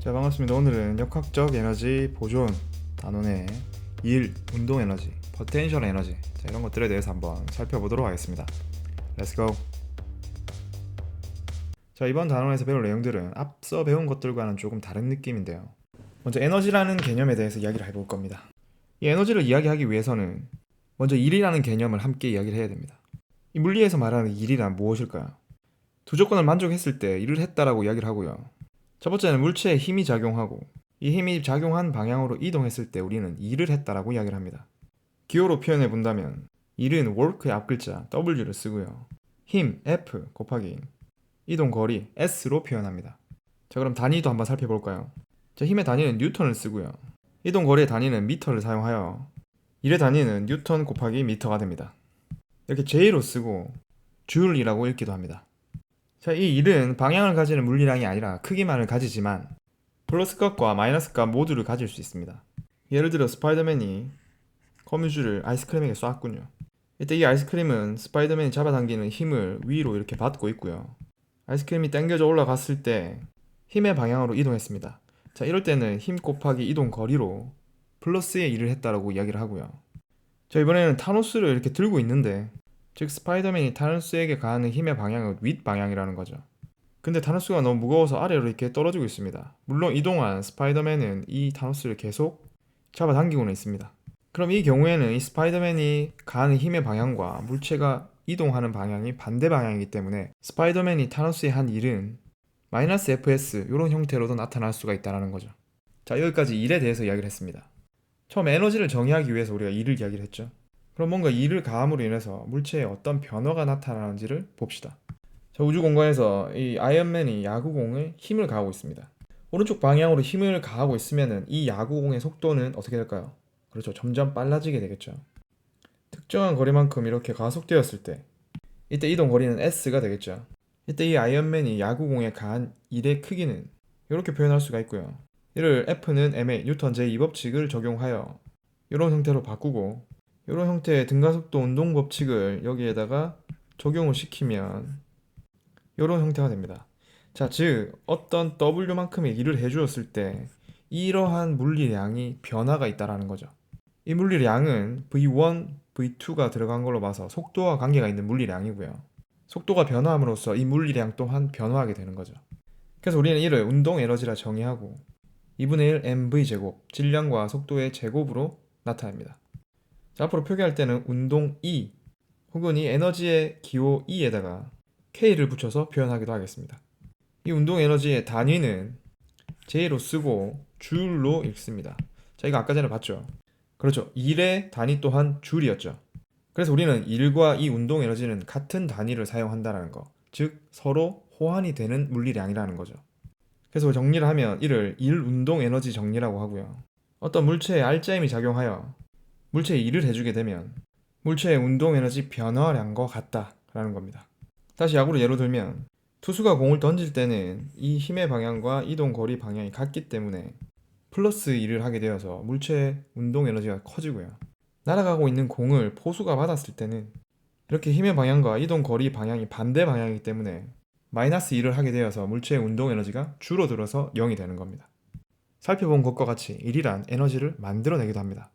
자, 반갑습니다. 오늘은 역학적 에너지 보존 단원의 일, 운동 에너지, 포텐셜 에너지, 자, 이런 것들에 대해서 한번 살펴보도록 하겠습니다. 렛츠고. 자, 이번 단원에서 배울 내용들은 앞서 배운 것들과는 조금 다른 느낌인데요. 먼저 에너지라는 개념에 대해서 이야기를 해볼 겁니다. 이 에너지를 이야기하기 위해서는 먼저 일이라는 개념을 함께 이야기를 해야 됩니다. 이 물리에서 말하는 일이란 무엇일까요? 두 조건을 만족했을 때 일을 했다라고 이야기를 하고요. 첫 번째는 물체에 힘이 작용하고 이 힘이 작용한 방향으로 이동했을 때 우리는 일을 했다라고 이야기를 합니다. 기호로 표현해 본다면 일은 work의 앞글자 W를 쓰고요. 힘 F 곱하기 이동 거리 S로 표현합니다. 자, 그럼 단위도 한번 살펴볼까요? 자, 힘의 단위는 뉴턴을 쓰고요. 이동 거리의 단위는 미터를 사용하여 일의 단위는 뉴턴 곱하기 미터가 됩니다. 이렇게 J로 쓰고 줄이라고 읽기도 합니다. 자, 이 일은 방향을 가지는 물리량이 아니라 크기만을 가지지만 플러스 값과 마이너스 값 모두를 가질 수 있습니다. 예를 들어 스파이더맨이 거미줄을 아이스크림에게 쏘았군요. 이때 이 아이스크림은 스파이더맨이 잡아당기는 힘을 위로 이렇게 받고 있고요. 아이스크림이 당겨져 올라갔을 때 힘의 방향으로 이동했습니다. 자, 이럴 때는 힘 곱하기 이동 거리로 플러스의 일을 했다라고 이야기를 하고요. 자, 이번에는 타노스를 이렇게 들고 있는데 즉 스파이더맨이 타노스에게 가하는 힘의 방향은 윗 방향이라는 거죠. 근데 타노스가 너무 무거워서 아래로 이렇게 떨어지고 있습니다. 물론 이동한 스파이더맨은 이 타노스를 계속 잡아당기고는 있습니다. 그럼 이 경우에는 이 스파이더맨이 가하는 힘의 방향과 물체가 이동하는 방향이 반대 방향이기 때문에 스파이더맨이 타노스에 한 일은 마이너스 fs 이런 형태로도 나타날 수가 있다는 거죠. 자, 여기까지 일에 대해서 이야기를 했습니다. 처음 에너지를 정의하기 위해서 우리가 일을 이야기를 했죠. 그럼 뭔가 일을 가함으로 인해서 물체에 어떤 변화가 나타나는지를 봅시다. 자, 우주 공간에서 이 아이언맨이 야구공에 힘을 가하고 있습니다. 오른쪽 방향으로 힘을 가하고 있으면은 이 야구공의 속도는 어떻게 될까요? 그렇죠. 점점 빨라지게 되겠죠. 특정한 거리만큼 이렇게 가속되었을 때 이때 이동 거리는 s가 되겠죠. 이때 이 아이언맨이 야구공에 가한 일의 크기는 이렇게 표현할 수가 있고요. 이를 F는 ma 뉴턴 제2법칙을 적용하여 이런 형태로 바꾸고 이런 형태의 등가속도 운동 법칙을 여기에다가 적용을 시키면 이런 형태가 됩니다. 자, 즉 어떤 W만큼의 일을 해주었을 때 이러한 물리량이 변화가 있다라는 거죠. 이 물리량은 V1, V2가 들어간 걸로 봐서 속도와 관계가 있는 물리량이고요. 속도가 변화함으로써 이 물리량 또한 변화하게 되는 거죠. 그래서 우리는 이를 운동 에너지라 정의하고 2분의 1 mv제곱, 질량과 속도의 제곱으로 나타냅니다. 자, 앞으로 표기할 때는 운동 E 혹은 이 에너지의 기호 E에다가 K를 붙여서 표현하기도 하겠습니다. 이 운동 에너지의 단위는 J로 쓰고 줄로 읽습니다. 자, 이거 아까 전에 봤죠? 그렇죠. 일의 단위 또한 줄이었죠. 그래서 우리는 일과 이 운동 에너지는 같은 단위를 사용한다는 거, 즉 서로 호환이 되는 물리량이라는 거죠. 그래서 정리를 하면 이를 일 운동 에너지 정리라고 하고요. 어떤 물체에 알짜임이 작용하여 물체에 일을 해주게 되면 물체의 운동 에너지 변화량과 같다라는 겁니다. 다시 야구로 예로 들면 투수가 공을 던질 때는 이 힘의 방향과 이동 거리 방향이 같기 때문에 플러스 1을 하게 되어서 물체의 운동 에너지가 커지고요. 날아가고 있는 공을 포수가 받았을 때는 이렇게 힘의 방향과 이동 거리 방향이 반대 방향이기 때문에 마이너스 1을 하게 되어서 물체의 운동 에너지가 줄어들어서 0이 되는 겁니다. 살펴본 것과 같이 일이란 에너지를 만들어내기도 합니다.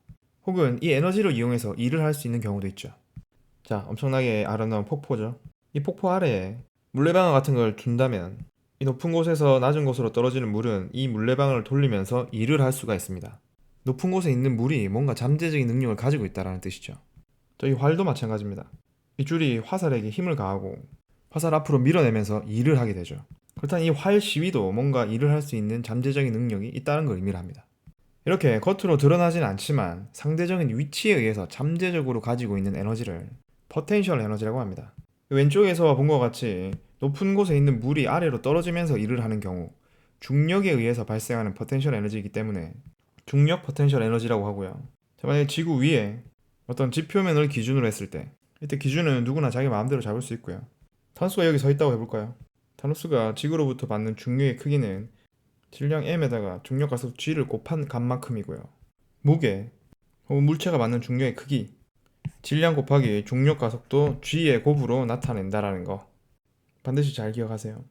혹은 이 에너지를 이용해서 일을 할 수 있는 경우도 있죠. 자, 엄청나게 아름다운 폭포죠. 이 폭포 아래에 물레방아 같은 걸 둔다면 이 높은 곳에서 낮은 곳으로 떨어지는 물은 이 물레방아를 돌리면서 일을 할 수가 있습니다. 높은 곳에 있는 물이 뭔가 잠재적인 능력을 가지고 있다는 뜻이죠. 이 활도 마찬가지입니다. 이 줄이 화살에게 힘을 가하고 화살 앞으로 밀어내면서 일을 하게 되죠. 그렇다면 이 활 시위도 뭔가 일을 할 수 있는 잠재적인 능력이 있다는 걸 의미를 합니다. 이렇게 겉으로 드러나진 않지만 상대적인 위치에 의해서 잠재적으로 가지고 있는 에너지를 포텐셜 에너지라고 합니다. 왼쪽에서 본 것 같이 높은 곳에 있는 물이 아래로 떨어지면서 일을 하는 경우 중력에 의해서 발생하는 포텐셜 에너지이기 때문에 중력 포텐셜 에너지라고 하고요. 자, 만약에 지구 위에 어떤 지표면을 기준으로 했을 때 이때 기준은 누구나 자기 마음대로 잡을 수 있고요. 탄수가 여기 서 있다고 해볼까요? 탄수가 지구로부터 받는 중력의 크기는 질량 m에다가 중력 가속 g를 곱한 값만큼이고요. 무게 혹은 물체가 받는 중력의 크기 질량 곱하기 중력 가속도 g의 곱으로 나타낸다라는 거 반드시 잘 기억하세요.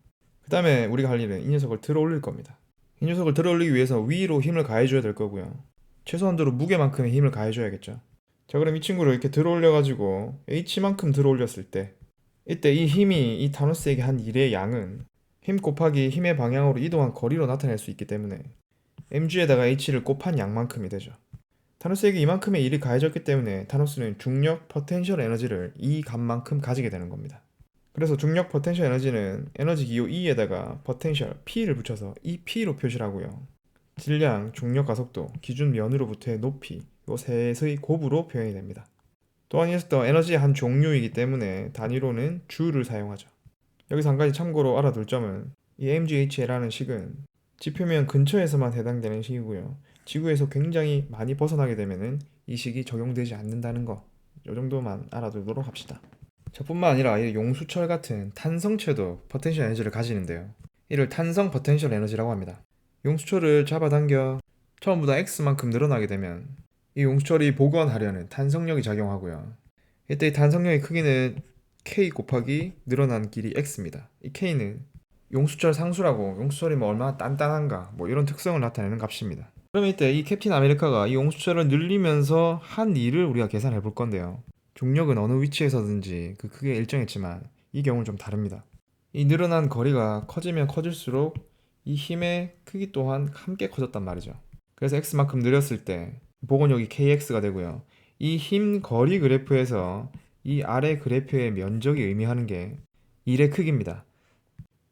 그 다음에 우리가 할 일은 이 녀석을 들어 올릴 겁니다. 이 녀석을 들어 올리기 위해서 위로 힘을 가해줘야 될 거고요. 최소한도로 무게만큼의 힘을 가해줘야겠죠. 자, 그럼 이 친구를 이렇게 들어 올려가지고 H만큼 들어 올렸을 때, 이때 이 힘이 이 타노스에게 한 일의 양은 힘 곱하기 힘의 방향으로 이동한 거리로 나타낼 수 있기 때문에 mg에다가 h를 곱한 양만큼이 되죠. 타노스에게 이만큼의 일이 가해졌기 때문에 타노스는 중력 포텐셜 에너지를 이 값만큼 가지게 되는 겁니다. 그래서 중력 포텐셜 에너지는 에너지 기호 E에다가 포텐셜 P를 붙여서 EP로 표시를 하고요. 질량, 중력 가속도, 기준 면으로부터의 높이, 요 셋의 곱으로 표현이 됩니다. 또한 이 녀석도 에너지의 한 종류이기 때문에 단위로는 주를 사용하죠. 여기서 한 가지 참고로 알아둘 점은 이 MGH라는 식은 지표면 근처에서만 해당되는 식이고요. 지구에서 굉장히 많이 벗어나게 되면은 이 식이 적용되지 않는다는 거, 이 정도만 알아두도록 합시다. 저뿐만 아니라 이 용수철 같은 탄성체도 포텐셜 에너지를 가지는데요. 이를 탄성 포텐셜 에너지라고 합니다. 용수철을 잡아당겨 처음보다 X만큼 늘어나게 되면 이 용수철이 복원하려는 탄성력이 작용하고요. 이때 이 탄성력의 크기는 K 곱하기 늘어난 길이 X입니다. 이 K는 용수철 상수라고, 용수철이 뭐 얼마나 단단한가 뭐 이런 특성을 나타내는 값입니다. 그럼 이때 이 캡틴 아메리카가 이 용수철을 늘리면서 한 일을 우리가 계산해 볼 건데요. 중력은 어느 위치에서든지 그 크기가 일정했지만 이 경우는 좀 다릅니다. 이 늘어난 거리가 커지면 커질수록 이 힘의 크기 또한 함께 커졌단 말이죠. 그래서 X만큼 늘렸을 때 복원력이 KX가 되고요. 이 힘 거리 그래프에서 이 아래 그래프의 면적이 의미하는 게 일의 크기입니다.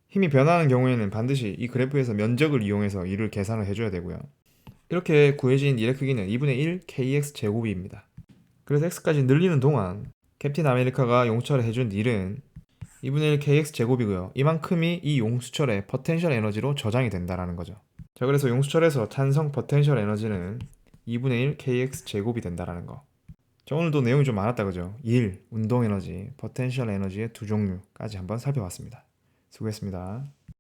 힘이 변하는 경우에는 반드시 이 그래프에서 면적을 이용해서 일을 계산을 해줘야 되고요. 이렇게 구해진 일의 크기는 2분의 1 KX 제곱입니다. 그래서 X까지 늘리는 동안 캡틴 아메리카가 용수철에 해준 일은 2분의 1 KX 제곱이고요. 이만큼이 이 용수철의 포텐셜 에너지로 저장이 된다는 거죠. 자, 그래서 용수철에서 탄성 포텐셜 에너지는 2분의 1 KX 제곱이 된다는 거. 자, 오늘도 내용이 좀 많았다 그죠? 일, 운동 에너지, 포텐셜 에너지의 두 종류까지 한번 살펴봤습니다. 수고했습니다.